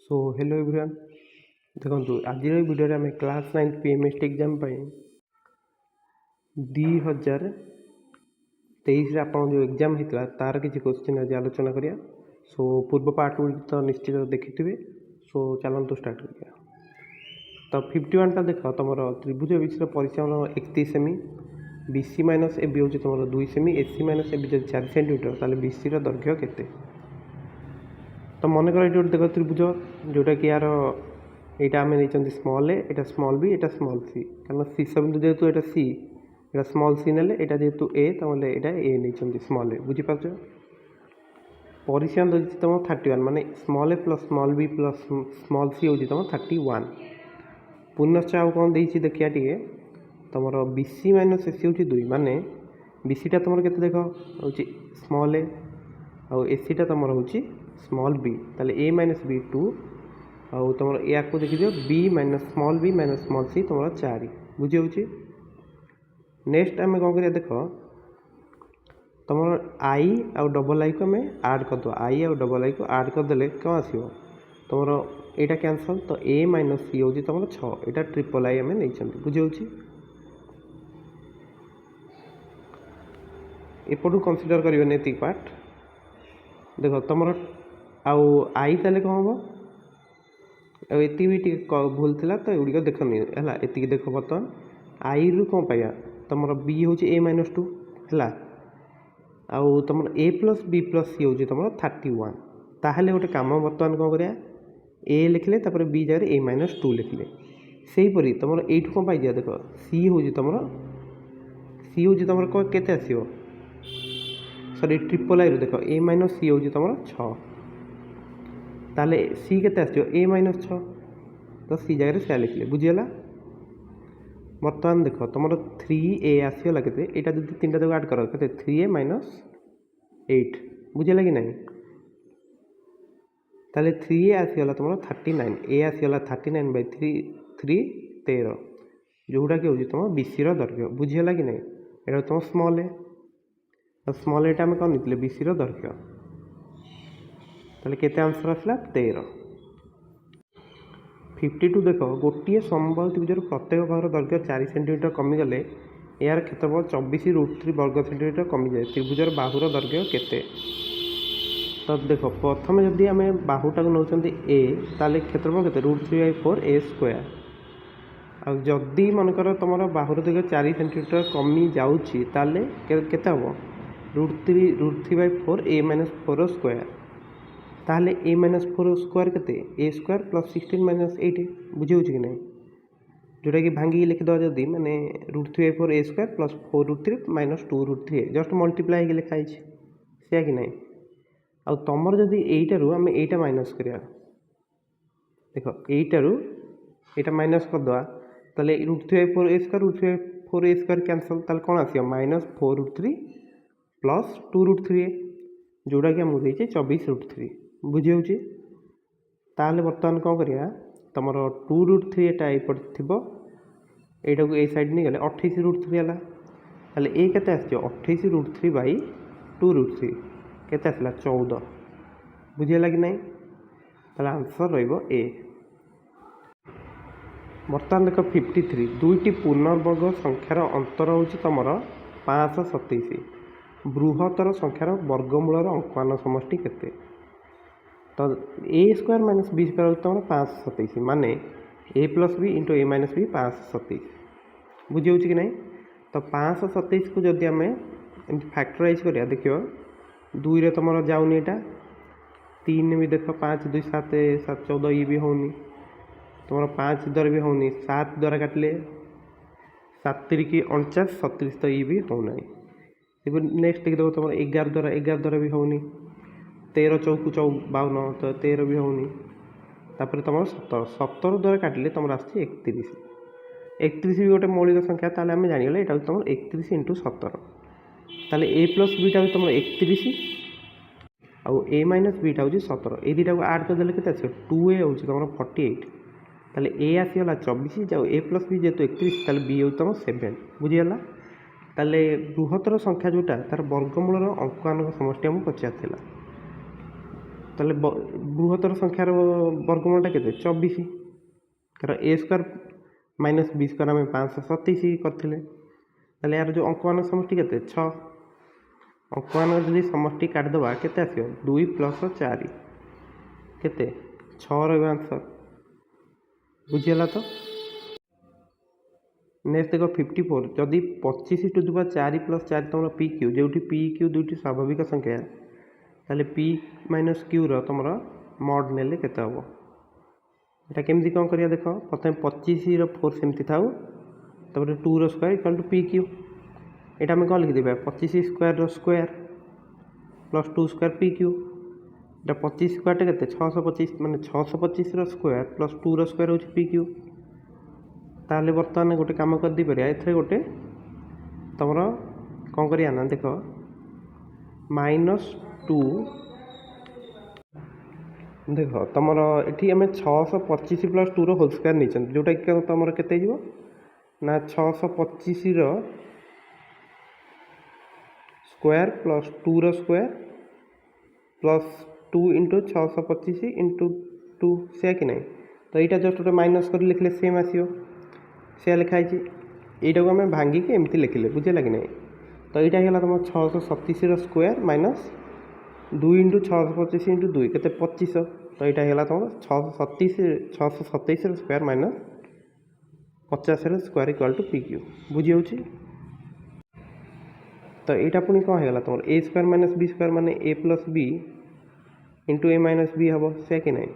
So hello everyone देखो आज video आम क्लास 9 पीएमएसटी एग्जाम 2023 आप जो एग्जाम होता तार किसी क्वेश्चन आज आलोचना करिया। सो पूर्व पार्ट गुड़ी तो निश्चित देखिथे। सो चलते स्टार्ट करिया। तो 51 टा देख तुम त्रिभुज विषय परिसीमन 31 सेमी, बीसी माइनस ए बी हूँ तुम 2 सेमी, एसी माइनस ए बी जो 4 सेंटीमीटर ताले बीसी दैर्घ्य केते। तो मन कर ये देख त्रिभुज जोटा कि यार यहाँ आम नहीं स्मल ए, यहाँ स्मल बी, यहाँ स्मल सी, कारण शीर्ष बिंदु जेहेतु यहाँ सी, यहाँ स्मल सी ने जेहेतु ए ताले यहाँ ए नहीं स्मल ए। बुझीपार परिसीमन देखिए तुम 31 माने small a plus small b plus small c हूँ तुम 31। पुनश्च आउ कौन देखिए देखिए टे तुम बीसी माइनस एसी हूँ 2 माने बीसीटा तुम के देख हूँ स्मल ए आउ एसीटा तुम हूँ स्मल बी, ताले ए माइनस बी 2 आउ तुम या देखी दियो बी माइनस स्मल सी तुम 4। बुझी होची। नेक्स्ट आम कौन करिया देख तुम आई आउ डबल आई को आम आड करद, आई आउ डबल आई को आड करदे कौन आसो तुम यहाँ कैंसल। तो ए माइनस सी हूँ तुम 6, यहाँ ट्रिपल आई आम नहीं। बुझी होची। एपटू कनसीडर करें ये पार्ट देख तुम आउ आई ताले कौन हम ये भी भूल था। तो युड़िक देखनी है ये देख बर्तमान आई रु कौन पाया तुम बी हूँ ए माइनस 2 है आउ तुम ए प्लस बी प्लस सी हूँ तुम 31। ताहले गोटे कम बर्तमान कौन करिया ए लिखले तापर बी जगह ए माइनस 2 लिखले। सेहीपरि तुम ये कौन पाई देख सी हूँ तुम केते आसो सॉरी ट्रिपल आई देख ए माइनस सी हूँ तुम 6, ताले सी केते आसो ए माइनस 6, तो सी जगह से लिखले। बुझीगला। बर्तमान देख तुम 3a आसगला के यहाँ जो 3टा जगह आड कर 3a माइनस 8। बुझेगा कि नहीं। ताले 3a आसगला तुम 39, ए आसगला 39/3 13 जोटा कि हूँ तुम बीसी दैर्घ्य। बुझीगला कि नहीं। यहाँ तुम स्मल ए, स्मल एटा आम कौन नहीं बीसी दैर्घ्य। ताले केते आंसर आसला 13। 52 देख गोटे समबाहु त्रिभुजर प्रत्येक बाहुर दैर्घ्य 4 सेंटीमीटर कमिगले यार क्षेत्रफल 24√3 वर्ग सेंटीमीटर कमी जाए। त्रिभुजर बाहुर दैर्घ्य केते। तो देख प्रथम जदि आम बाहुटा को नौकरी ए ताले क्षेत्रफल के √3/4 a स्क्वायर। आदि मनकर तुम बाहुर दैर्घ्य 4 सेंटीमीटर कमी जाऊँगी ताले केते हम √3/4 a माइनस 4 स्क्वायर। ताहले ए माइनस 4 स्क्वायर के ए स्क्वायर प्लस 16 माइनस 8। बुझे कि नहीं। जोटा कि भांगी लिखिद जदि मैंने √3/4 a square plus 4√3 minus 2√3 just multiply हो लिखाई से कि नहीं। आउ तुम जदि यहीटारू आम यहीटा माइनस करिया देख यहीटारू यहाँ माइनस करदे ताले √3/4 a square √3/4 a square cancel ताले कौन आस माइनस 4√3 प्लस 2√3 जोटा कि आमको देती 24√3। बुझी होची। ताले बर्तमान कौन करिया तुम 2√3 एटा एपट थी यहाँ को ए साइड नहीं गले 28√3 है। ताले ए केते आसो 28√3/2√3 केते आसला 14। बुझीगला कि नहीं। ताले आंसर रहिबो ए। बर्तमान देख 53 दुईटी पूर्णवर्ग संख्यार अंतर हूँ तुम 527। बृहत्तर संख्यार वर्गमूलर अंकमान समष्टि केते। तो ए स्क्वायर माइनस बी स्क्वायर तुम 527 माने A plus B into A minus B 527। बुझी होची कि नहीं। तो 527 को जदि आम फैक्टराइज करिया देखियो 2 रे तुम जाऊनी यहाँ 3 भी देख 5 2 7 7 14 ये भी होनी तुम 5 द्वारा भी होनी 7 द्वारा काटिले 7 3 49 37 तो ये भी होना। नेक्स्ट देखिए तुम 11 द्वारा भी होनी 13 चौक 52 तो 13 भी होनी। तापर तुम 17 द्वारा काटिले तुम आस 31 भी गोटे मौलिक संख्या ताले आम जानीगले यहाँ तुम 31 × 17 ताले ए प्लस बीटा तुम 31 आउ ए माइनस बीटा हूँ 17। ये दुटा को आड करदे के 2a हूँ तुम 48 ताले ए आसगला 24 जाओ ए प्लस बी जेहतु 31 ताले बी हूँ तुम 7। बुझीगला। ताले बृहत्तर संख्या जोटा तार वर्गमूलर अंकमान समष्टि आमको पचार। তাহলে বৃহত্তর সংখ্যার বর্গমূলটা কেতে 24 কারণ a square minus b square আমি 527 করଥିଲେ তাহলে यार जो अंकमान समष्टि केते 6 अंकमान जदि समष्टि काटिदेवा केते आसियो 2 प्लस 4 केते 6 रहिबा आंसर बुझिगला तो नेक्स्ट देखो 54 जदि 25 टू द पावर 4 प्लस 4 तुम पी क्यू जो पी क्यू दुईटी स्वाभाविक संख्या ताले पी माइनस क्यू तुम मड ने केते हम यहाँ केमती कौन करिया देख प्रथम 25 फोर सेमती था तापर 2 square equal to P Q यहाँ आम कौन लिखिदेवा 25 square square plus 2 square P Q यहाँ 25 स्क्वायर के 625 माने 625 स्क्वायर प्लस 2 स्क्वायर हूँ पी क्यू ताहले बर्तमान गोटे कम कर दी पारिया एथरे गोटे तुम कौन करिया ना देख -2 देख तुम ये आम 625 प्लस 2 होल स्क्वायर नहीं जोटा कि तुम के ना 625 square plus 2 square plus 2 into 625 into 2 से कि नहीं तो यहाँ जस्ट गोटे माइनस कर लिखले सेम आसो से लिखाई यहाँ को आम भांगिक एमती लिखिले बुझेगा कि नहीं तो यहाँ है तुम 627 स्क्वायर माइनस 2 इंटू 625 इंटू 2 के 25 तो यहाँ है तुम 627 square minus 50 square equal to P Q बुझी हो तो यहाँ पुणी कौन है तुम A square minus B square माने A plus B into A minus B हम से कि नहीं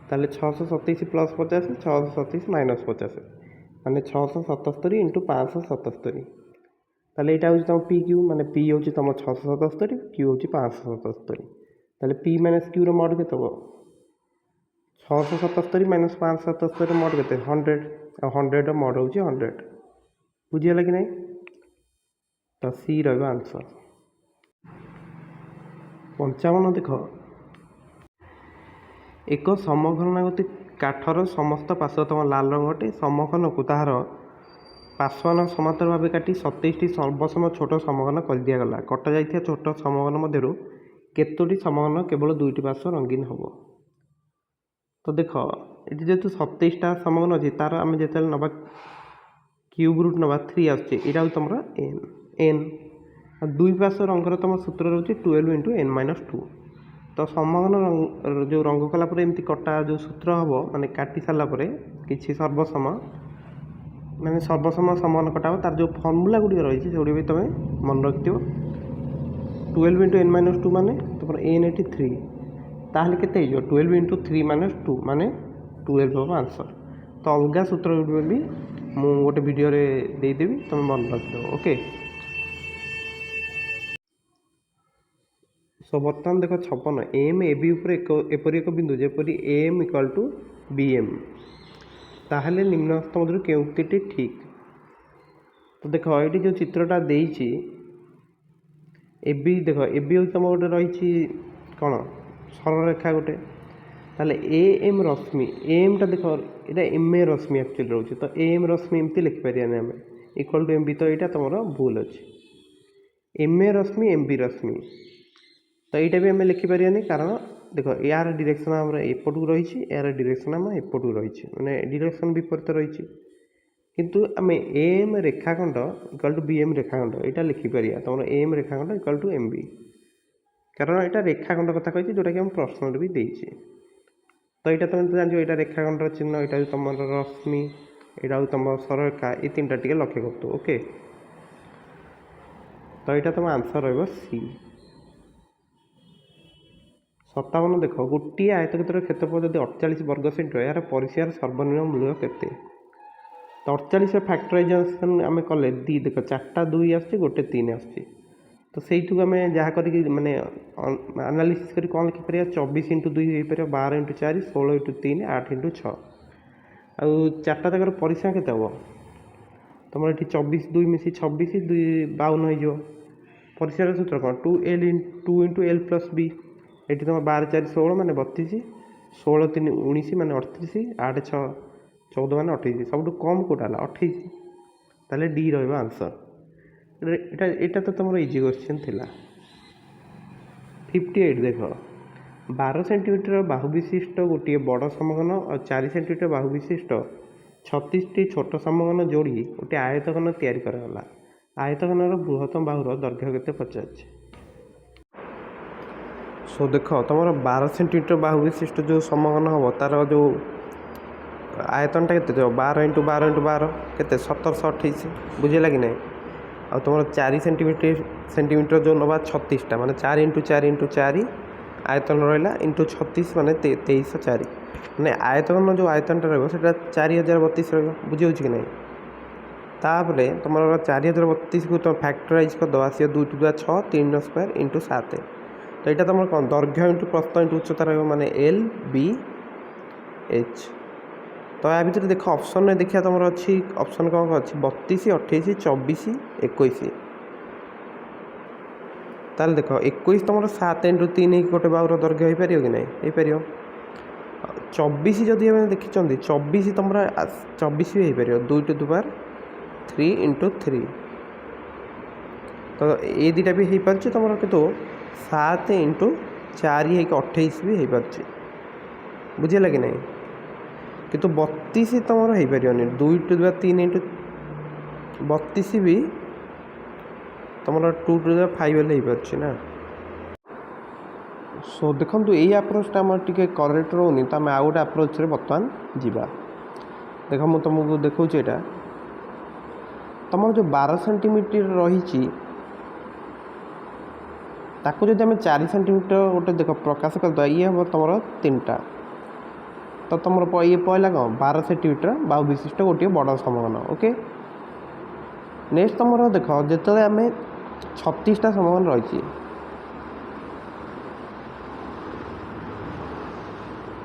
ताले 627 प्लस 50 627 माइनस 50 माने 677 इंटू 577 ताले यहाँ हूँ तुम पी क्यू माने पी हूँ तुम 677 क्यू हूँ 577 ताले पी माइनस क्यू मड के 677 माइनस 577 मड के 100 100 मड हूँ 100 बुझीगला कि नहीं तो सी रहा आंसर 55 देख एक समघनागति काठर समस्त पार्श्व तुम लाल रंगटे समघन को तार पार्श्वन समांतर भाव काटी 27टी सर्वसम छोट समघन कर दिगला कटा जा छोट समघन मध्य केतोटी समघन केवल 2टी पार्श्व रंगीन हम तो देख ये जेहतु 27टा समघन अच्छी तार आम जो नवा क्यूब रूट नवा 3 आसा तुम एन एन दुई पार्श्व रंगर तुम सूत्र रोचे 12 इंटू एन माइनस 2 तो समघन जो रंग कलापर एमती कटा जो सूत्र हम माने काटी सारापर कि सर्वसम माने सर्वसम समघन कटा तार जो फर्मूला गुड़ी रही है से भी तुम मन रखिथ 12 इंटू एन माइनस 2 माने तुम एन एटी 3 ताहले केते 12 इंटू 3 माइनस 2 माने 12 हम आंसर तो अलग सूत्र गुड़ी भी मुझे गोटे वीडियो देदेवी तुम मन रखिदेव ओके सो बर्तमान देख 56 एम ए बी एपरी एक बिंदु जेपरी M equal to B M ताहले निम्नस्थ मध्य केउक्ति ठीक तो देख ये जो चित्रटा देती ए बी देख ए बी तुम गोटे रही कौन सरल रेखा गोटे ताले ए एम रश्मि एमटा देख ये एम ए रश्मि एक्चुअली रोचे तो एम रश्मि एमती लिखिपारे आम इक्वल टू एम बी तो यहाँ तुम भूल अच्छे एम ए रश्मि एम बी रश्मि तो यहाँ भी आम लिखिपारे कारण देख यार डिरेक्शन आम एपटू रही यार डिरेक्शन आम एपटू रही मैंने डिरेक्शन विपरीत रही किंतु आम एम रेखाखंड इक्वल टू बी एम रेखाखंड यहाँ लिखिपार तुम एम रेखाखंड इक्वल टू एम बी कारण यहाँ रेखाखंड कथा कही जोटा कि आम प्रश्न भी देचे तो यहाँ तुम जान यहाँ रेखाखंड चिन्ह यहाँ तुम रश्मि यहाँ तुम सररेखा ये 3टा टे लक्ष्य कर ओके तो यहाँ तुम आंसर सी 57 देख गोटे आयतक्षेत्र क्षेत्रफल जब 48 वर्ग सेंटीमीटर यार परिसीमार सर्वनिम्न मूल्य केते तो 48 फैक्टराइजेशन आम कले दी देख 4टा 2 आसছে गोटे 3 आसছে तो सहीठू आम जहाँ करी माने एनालिसिस करी कौन लिखिपर 24 इंटू 2 हो पार 12 इंटू 4 16 इंटू 3 8 इंटू 6 आउ 4टा तक परिसीमा केते हम तुम ये 24 2 मिसी 26 2 52 हो परिसीमार सूत्र कौन 2 इंटू एल प्लस बी ये तुम 12 4 16 माने 32 16 3 19 माने 38 8 6 14 माने 28 सब कम कोटा 28 ताले डी रहा आंसर यहाँ तो तुम इजी क्वेश्चन थिला 58 देख 12 सेंटीमीटर बाहु विशिष्ट गोटे बड़ समघन और 4 सेंटीमीटर बाहु विशिष्ट 36टी छोट समघन जोड़ी गोटे आयतघन तैयारी करागला। आयतघनर बृहत्तम बाहुर दैर्घ्य केते पचार। सो देख तुम 12 सेंटीमीटर बाहु विशिष्ट जो समघन हम तार जो आयतनटा के 12 × 12 × 12 के 1728 बुझेगा कि नहीं। आ तुम 4 सेंटीमीटर जो नवा 36टा माने 4 × 4 × 4 आयतन रहा इंटू 36 माने 2304 माने आयतन जो आयतनटा रहा 4032 रुझे कि नहीं। तापर तुम 4032 को तुम फैक्टराइज करदे सी 2 × 2 6 3 स्क्वायर इंटू 7 तो यहाँ तुम कौन दैर्घ्य इंटू प्रस्थ इंटू उच्चता रहा माने एल बी एच। तो या भितर देख ऑप्शन में देखिए तुम अच्छी ऑप्शन कौन कौन अच्छी 32 28 24 21 ताल देख 21 तुम 7 × 3 गोटे बाहुर दैर्घ्य हो पार कि नहीं हो पार। 24 जदि देखी 24 तुम 24 भी हो पार 2 × 2 3 × 3 तो ये दुटा भी हो पार तुम कितु 7 × 4 28 भी हो पार बुझेगा कि नहीं। किंतु 32 तुम हो पार 2 × 2 3 × 32 भी तुम 2 × 5 हो पार ना। सो देखो यही आप्रोचटा आम टे करेक्ट रोनी तो आम आउ गोटे आप्रोच बर्तमान जावा। देख मुझे तुमको देखा यहाँ तुम जो 12 सेंटीमीटर रही ताकू जब आम 4 सेंटीमीटर गोटे देख प्रकाश करदे ये हम तुम 3टा तो तुम ये पहला कौन 12 सेंटीमीटर बाहु विशिष्ट गोटे बड़ समघन। ओके नेक्स्ट तुम देख जो आम 36टा समघन रही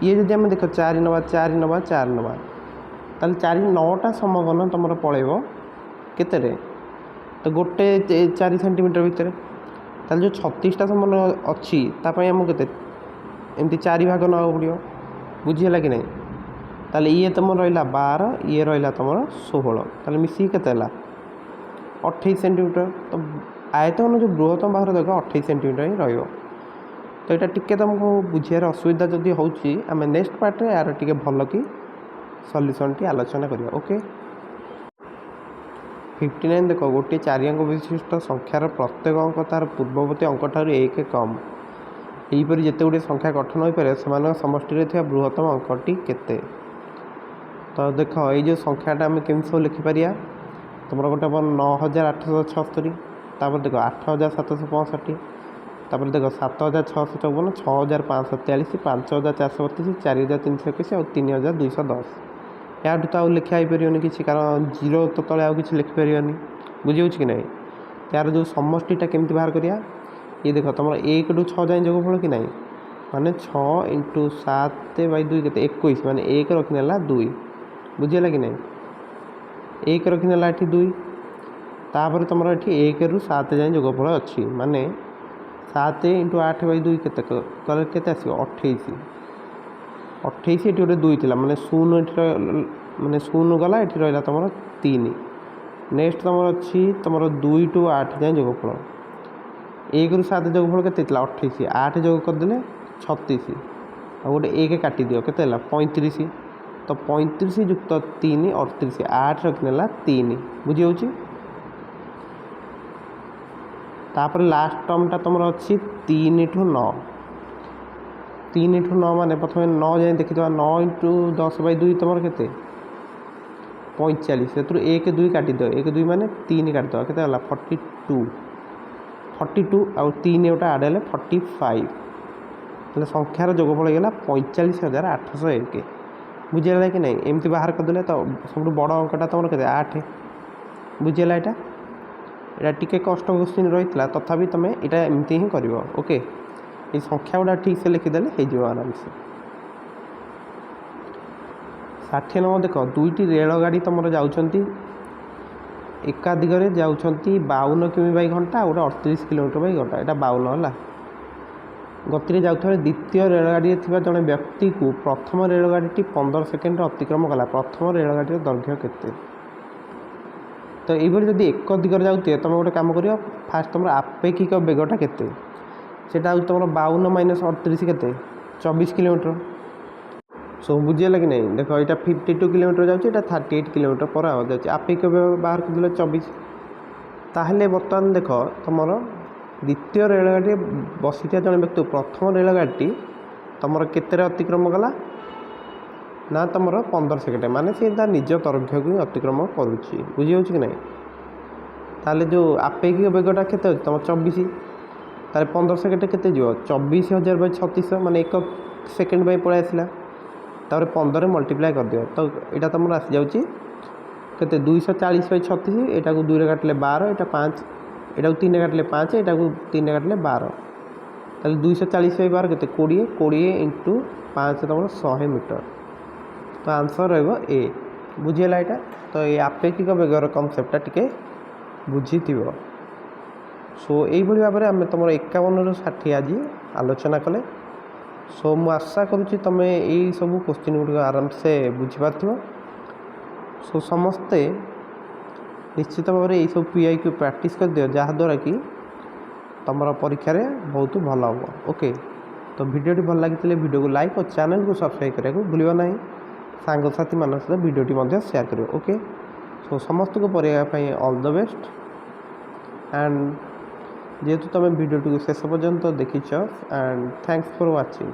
ये जब आम देख 4 नवा 4 नवा 4 नवा ताल 4 9टा समघन तुम पलैब केते तो गोटे 4 सेंटीमीटर भितर ताल जो 36टा समघन अच्छी आमको के एमती 4 भाग ना पड़ो बुझीगला कि नहीं। ताले ये तुम रहा 12 ये रहा तुम 16 ताले मिसिक के 28 सेंटीमीटर तो आयतन जो बृहत्तम बाहुर दैर्घ्य 28 सेंटीमीटर ही रहा। तो यहाँ टिके तुमको बुझार असुविधा जदि होमें नेक्स्ट पार्ट में यार टे भल कि सल्यूशन टी आलोचना करिया। ओके 59 देख गोटे 4 अंक विशिष्ट संख्यार प्रत्येक अंक तार पूर्ववर्ती अंक ठार 1 कम यहीपरि जिते गुटे संख्या गठन हो पारे से समष्टि बृहत्तम अंकटी केते। तो देख ये जो संख्याटा आम केमी सब लिखिपर तुम गोटे 9876 तापर देख 8765 तापर देख 7654 6543 5432 4321 और 3210 या तो लिखा ही पार कि कारण जीरो तो तले आउ कि लिखिपर बुझे कि नहीं। यार जो समष्टिटा केमती बाहर करिया ये देख तुम 1 ରୁ 6 जाए जोगफल कि नहीं माने 6 × 7/2 के 21 माने 1 रखिनेला 2 बुझेगा कि नहीं 1 रखिनेला ये 2 तापर तुम ये 1 ରୁ 7 जाए जोगफल अच्छी माने 7 × 8/2 के 28 28 ये गोटे 2 थी माने 0 माने 0 गला ये रहा तुम 3 नेक्स्ट तुम अच्छी तुम 2 ରୁ 8 जाए जोगफल 1 ରୁ 7 जोगफल के 28 8 जोग करदे 36 आ गोटे 1 काटी दियो के 35 तो 35 युक्त 3 38 8 रखनेला 3 बुझी तापर लास्ट टर्मटा तुम अच्छी 3 × 9 3 × 9 माने प्रथम 9 जाए देखी 9 × 10/2 तुम के 45 से 1 2 काटी दियो 1 2 माने 3 काट दो के 42 आउ 3 गोटा आड 45 तो संख्यार जोगफल होगा 45,801 बुझेगा कि नहीं। एमती बाहर करदे तो सब बड़ अंकटा तुम के 8 बुझेगा यहाँ टे कष्ट क्वेश्चन रही है तथापि तुम यहाँ एमती ही कर। ओके ये संख्या गुड़ा ठीक से लिखिदेले हो आराम से। 60 नंबर देख 2टी रेलगाड़ी तुम जाऊँगी एका दिगरे जाऊँगी 52 किमी/ घंटा गोटे 38 किलोमीटर/ घंटा यहाँ 52 है गति जाऊँ द्वितीय रेलगाड़ी जड़े व्यक्ति को प्रथम रेलगाड़ी 15 सेकेंड अतिक्रम कला प्रथम रेलगाड़ी दैर्घ्य केते। तो ये जब एक दिगरे जाऊे तुम गोटे कम कर फास्ट तुम आपेक्षिक बेगटा केते तुम 52 - 38 केते 24 किलोमीटर। सो बुझीगला कि नहीं देख यहाँ 52 किलोमीटर जाऊँगी यहाँ 38 किलोमीटर पर आवर जाऊँगी आपेक्षिक वेग बाहर कर 24 ताहले बर्तमान देख तुम द्वितीय रेलगाड़ी बसी जन व्यक्ति प्रथम रेलगाड़ी तुम केते अतिक्रम कला ना तुम 15 सेकेंड माने सी निज तरक्ष को अतिक्रम करुच्ची बुझी कि नहीं ताले जो आपेक्षिक वेगटा के तुम 24 ताले 15 सेकेंड के 24,000/3600 माने 1 सेकेंड पलि आसला तापर 15 मल्टीप्लाए कर दियो तो यहाँ तुम आसी जाऊँगी के 240/36 यहाँ को 2 रे काटिले 12 यहाँ 5 यहाँ 3 रे काटिले 5 यहाँ को 3 रे काटिले 12 ताले 240/12 के 20 20 इंटू 5 तुम 100 मीटर तो आंसर रहा ए बुझीगला यहाँ तो ये आपेक्षिक वेगर कनसेप्टा टिके बुझी सो यही भाव में आम तुम 51 ରୁ 60 आज आलोचना कले सो मु आशा करुँच तुम यही सब क्वेश्चन गुड़िक आराम से बुझीपार सो समस्ते निश्चित भाव में यही सब PIQ प्रैक्टिस कर दियो जहाँद्वारा कि तुम परीक्षा बहुत भल हम ओके तो वीडियोटी भल लगी वीडियो को लाइक और चैनल को सब्सक्राइब करने को भूलियो नहीं सांगसाथी मान सहित वीडियोटी शेयर करियो ओके सो समस्त को पढ़ाई ऑल द बेस्ट एंड जेहेतु तुम वीडियोटी शेष पर्यंत देखीच एंड थैंक्स फॉर वाचिंग।